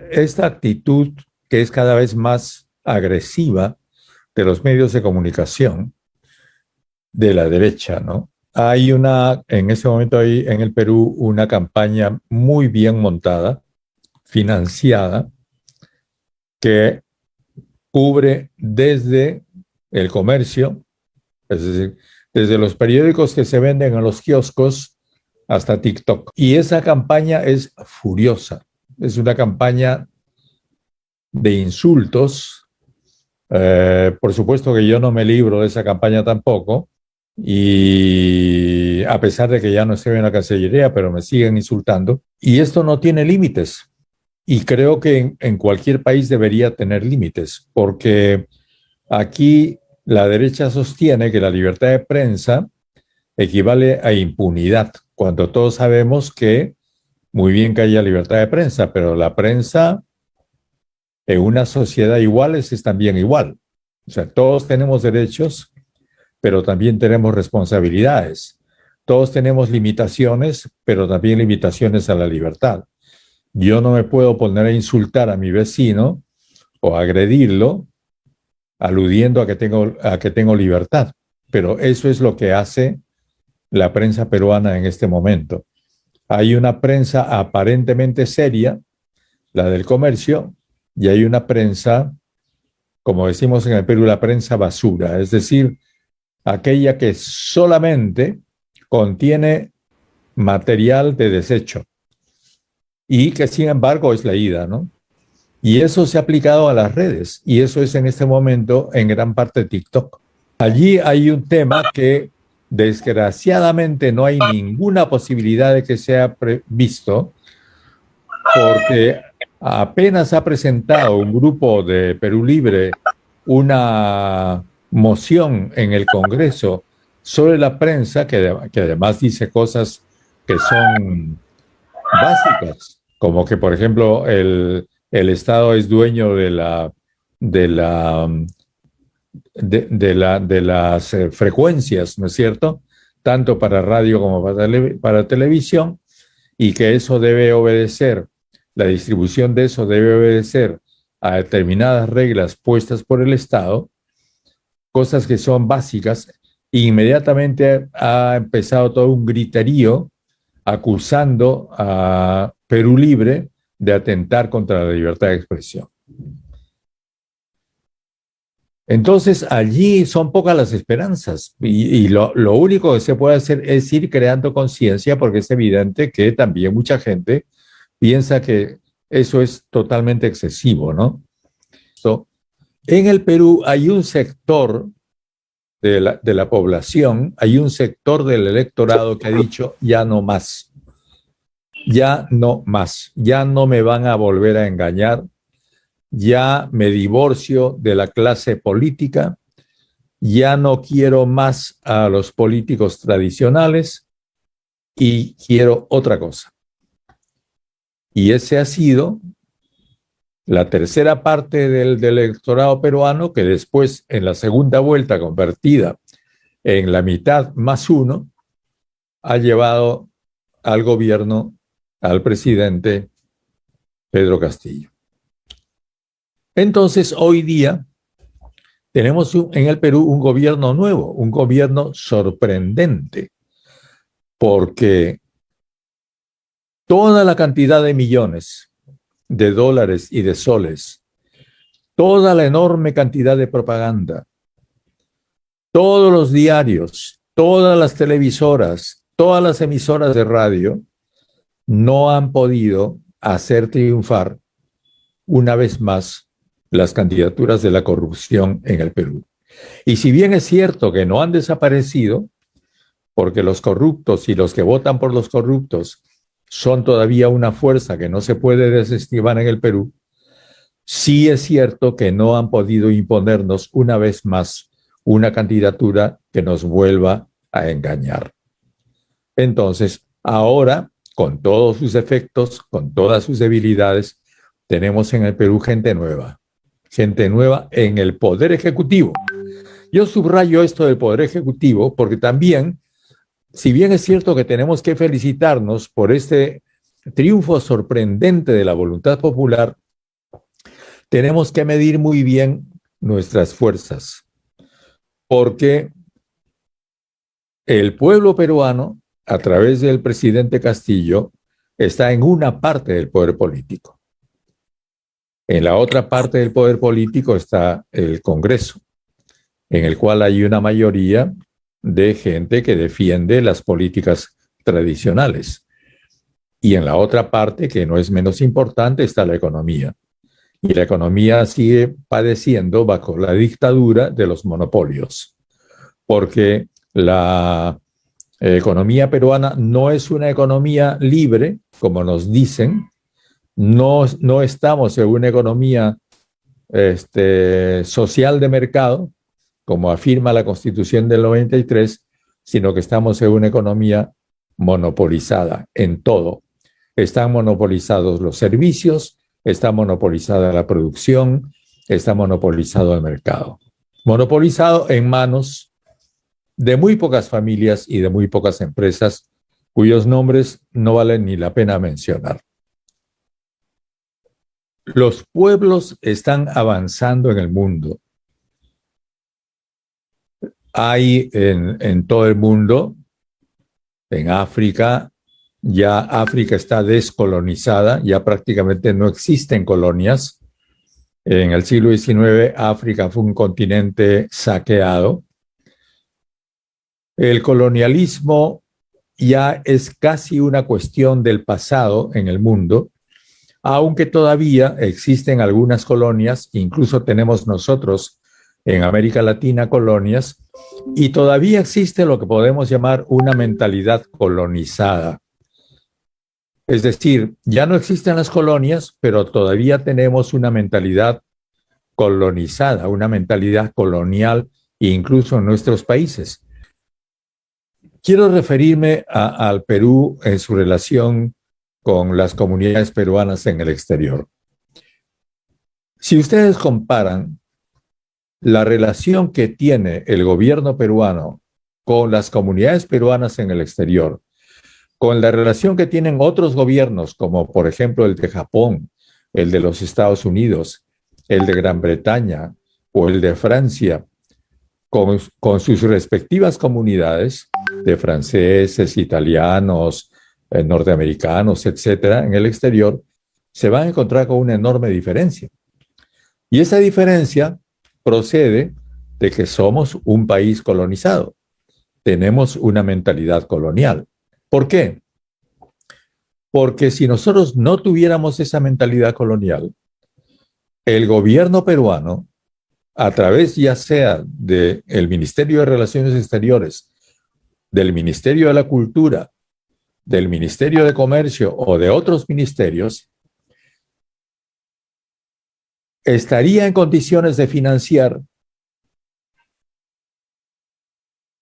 esta actitud que es cada vez más agresiva de los medios de comunicación de la derecha, ¿no? En ese momento hay en el Perú una campaña muy bien montada, financiada, que cubre desde el comercio, es decir, desde los periódicos que se venden en los kioscos hasta TikTok. Y esa campaña es furiosa. Es una campaña de insultos. Por supuesto que yo no me libro de esa campaña tampoco. Y a pesar de que ya no estoy en la Cancillería, pero me siguen insultando. Y esto no tiene límites. Y creo que en cualquier país debería tener límites, porque aquí la derecha sostiene que la libertad de prensa equivale a impunidad, cuando todos sabemos que muy bien que haya libertad de prensa, pero la prensa en una sociedad igual es también igual. O sea, todos tenemos derechos, pero también tenemos responsabilidades. Todos tenemos limitaciones, pero también limitaciones a la libertad. Yo no me puedo poner a insultar a mi vecino o agredirlo aludiendo a que tengo libertad. Pero eso es lo que hace la prensa peruana en este momento. Hay una prensa aparentemente seria, la del comercio, y hay una prensa, como decimos en el Perú, la prensa basura, es decir, aquella que solamente contiene material de desecho y que sin embargo es leída, ¿no? Y eso se ha aplicado a las redes y eso es en este momento en gran parte TikTok. Allí hay un tema que desgraciadamente no hay ninguna posibilidad de que sea visto porque apenas ha presentado un grupo de Perú Libre una moción en el Congreso sobre la prensa que además dice cosas que son básicas, como que, por ejemplo, el Estado es dueño de la, de las frecuencias, ¿no es cierto? Tanto para radio como para televisión, y que eso debe obedecer, la distribución de eso debe obedecer a determinadas reglas puestas por el Estado, cosas que son básicas. Inmediatamente ha empezado todo un griterío acusando a Perú Libre de atentar contra la libertad de expresión. Entonces, allí son pocas las esperanzas y lo único que se puede hacer es ir creando conciencia porque es evidente que también mucha gente piensa que eso es totalmente excesivo, ¿no? So, en el Perú hay un sector de la población, hay un sector del electorado que ha dicho ya no más, ya no más, ya no me van a volver a engañar, ya me divorcio de la clase política, ya no quiero más a los políticos tradicionales y quiero otra cosa. Y ese ha sido la tercera parte del electorado peruano que después, en la segunda vuelta convertida en la mitad más uno, ha llevado al gobierno, al presidente Pedro Castillo. Entonces, hoy día tenemos en el Perú un gobierno nuevo, un gobierno sorprendente, porque toda la cantidad de millones de dólares y de soles, toda la enorme cantidad de propaganda, todos los diarios, todas las televisoras, todas las emisoras de radio, no han podido hacer triunfar una vez más las candidaturas de la corrupción en el Perú. Y si bien es cierto que no han desaparecido, porque los corruptos y los que votan por los corruptos son todavía una fuerza que no se puede desestimar en el Perú, sí es cierto que no han podido imponernos una vez más una candidatura que nos vuelva a engañar. Entonces, ahora, con todos sus efectos, con todas sus debilidades, tenemos en el Perú gente nueva en el Poder Ejecutivo. Yo subrayo esto del Poder Ejecutivo porque también, si bien es cierto que tenemos que felicitarnos por este triunfo sorprendente de la voluntad popular, tenemos que medir muy bien nuestras fuerzas, porque el pueblo peruano, a través del presidente Castillo, está en una parte del poder político. En la otra parte del poder político está el Congreso, en el cual hay una mayoría de gente que defiende las políticas tradicionales. Y en la otra parte, que no es menos importante, está la economía. Y la economía sigue padeciendo bajo la dictadura de los monopolios, porque la economía peruana no es una economía libre, como nos dicen. No estamos en una economía social de mercado, como afirma la Constitución del 93, sino que estamos en una economía monopolizada en todo. Están monopolizados los servicios, está monopolizada la producción, está monopolizado el mercado. Monopolizado en manos de muy pocas familias y de muy pocas empresas cuyos nombres no valen ni la pena mencionar. Los pueblos están avanzando en el mundo. Hay en todo el mundo, en África, ya África está descolonizada, ya prácticamente no existen colonias. En el siglo XIX, África fue un continente saqueado. El colonialismo ya es casi una cuestión del pasado en el mundo, aunque todavía existen algunas colonias, incluso tenemos nosotros en América Latina colonias, y todavía existe lo que podemos llamar una mentalidad colonizada. Es decir, ya no existen las colonias, pero todavía tenemos una mentalidad colonizada, una mentalidad colonial, incluso en nuestros países. Quiero referirme al Perú en su relación con las comunidades peruanas en el exterior. Si ustedes comparan la relación que tiene el gobierno peruano con las comunidades peruanas en el exterior, con la relación que tienen otros gobiernos, como por ejemplo el de Japón, el de los Estados Unidos, el de Gran Bretaña o el de Francia, con sus respectivas comunidades de franceses, italianos, norteamericanos, etcétera, en el exterior, se van a encontrar con una enorme diferencia. Y esa diferencia procede de que somos un país colonizado. Tenemos una mentalidad colonial. ¿Por qué? Porque si nosotros no tuviéramos esa mentalidad colonial, el gobierno peruano, a través ya sea del Ministerio de Relaciones Exteriores, del Ministerio de la Cultura, del Ministerio de Comercio o de otros ministerios, estaría en condiciones de financiar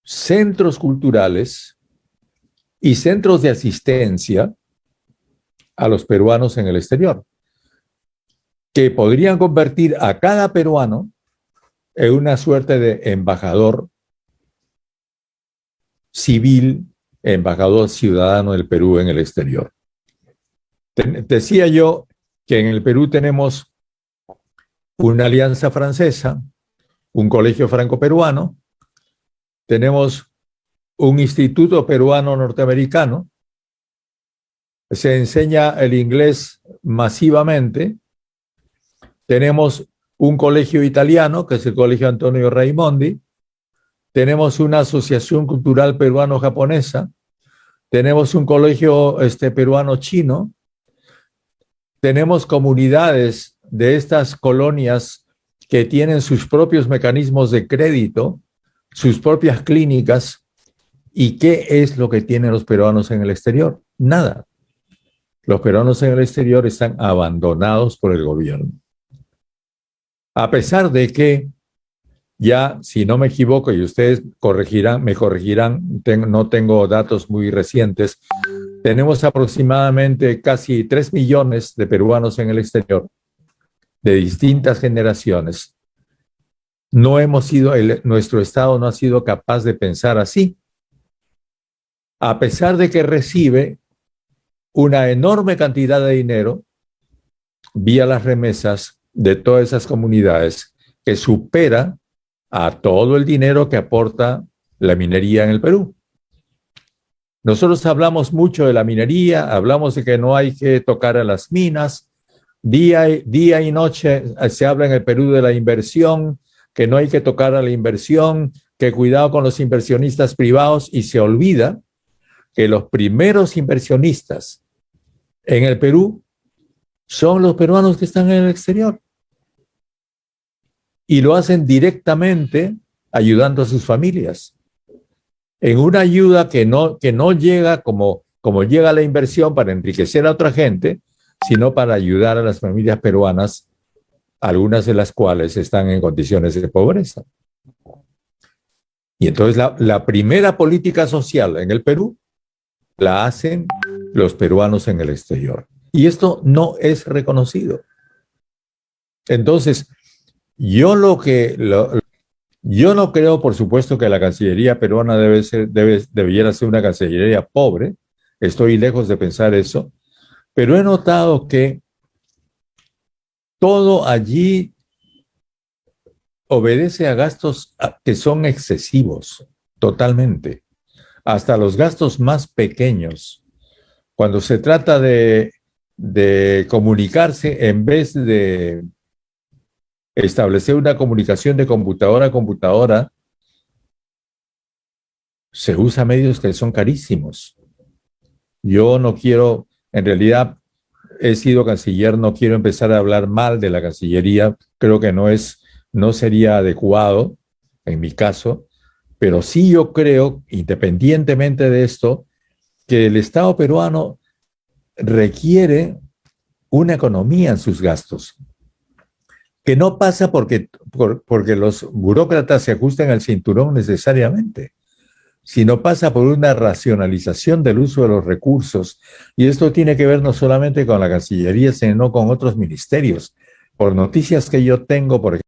centros culturales y centros de asistencia a los peruanos en el exterior, que podrían convertir a cada peruano en una suerte de embajador civil, embajador ciudadano del Perú en el exterior. Decía yo que en el Perú tenemos una alianza francesa, un colegio franco-peruano, tenemos un instituto peruano-norteamericano, se enseña el inglés masivamente, tenemos un colegio italiano, que es el Colegio Antonio Raimondi, tenemos una asociación cultural peruano-japonesa, tenemos un colegio peruano-chino, tenemos comunidades de estas colonias que tienen sus propios mecanismos de crédito, sus propias clínicas. ¿Y qué es lo que tienen los peruanos en el exterior? Nada. Los peruanos en el exterior están abandonados por el gobierno. A pesar de que ya, si no me equivoco, y ustedes me corregirán, no tengo datos muy recientes, tenemos aproximadamente casi 3 millones de peruanos en el exterior, de distintas generaciones. Nuestro Estado no ha sido capaz de pensar así, a pesar de que recibe una enorme cantidad de dinero vía las remesas de todas esas comunidades que supera a todo el dinero que aporta la minería en el Perú. Nosotros hablamos mucho de la minería, hablamos de que no hay que tocar a las minas, día y noche se habla en el Perú de la inversión, que no hay que tocar a la inversión, que cuidado con los inversionistas privados, y se olvida que los primeros inversionistas en el Perú son los peruanos que están en el exterior. Y lo hacen directamente ayudando a sus familias. En una ayuda que no llega como llega la inversión para enriquecer a otra gente, sino para ayudar a las familias peruanas, algunas de las cuales están en condiciones de pobreza. Y entonces la primera política social en el Perú la hacen los peruanos en el exterior. Y esto no es reconocido. Entonces, yo no creo, por supuesto, que la Cancillería peruana debiera ser una Cancillería pobre. Estoy lejos de pensar eso. Pero he notado que todo allí obedece a gastos que son excesivos, totalmente. Hasta los gastos más pequeños. Cuando se trata de comunicarse, en vez de establecer una comunicación de computadora a computadora, se usa medios que son carísimos. Yo no quiero, en realidad he sido canciller, no quiero empezar a hablar mal de la Cancillería, creo que no sería adecuado en mi caso, pero sí yo creo, independientemente de esto, que el Estado peruano requiere una economía en sus gastos, que no pasa porque los burócratas se ajusten al cinturón necesariamente, sino pasa por una racionalización del uso de los recursos. Y esto tiene que ver no solamente con la Cancillería, sino con otros ministerios. Por noticias que yo tengo, por ejemplo,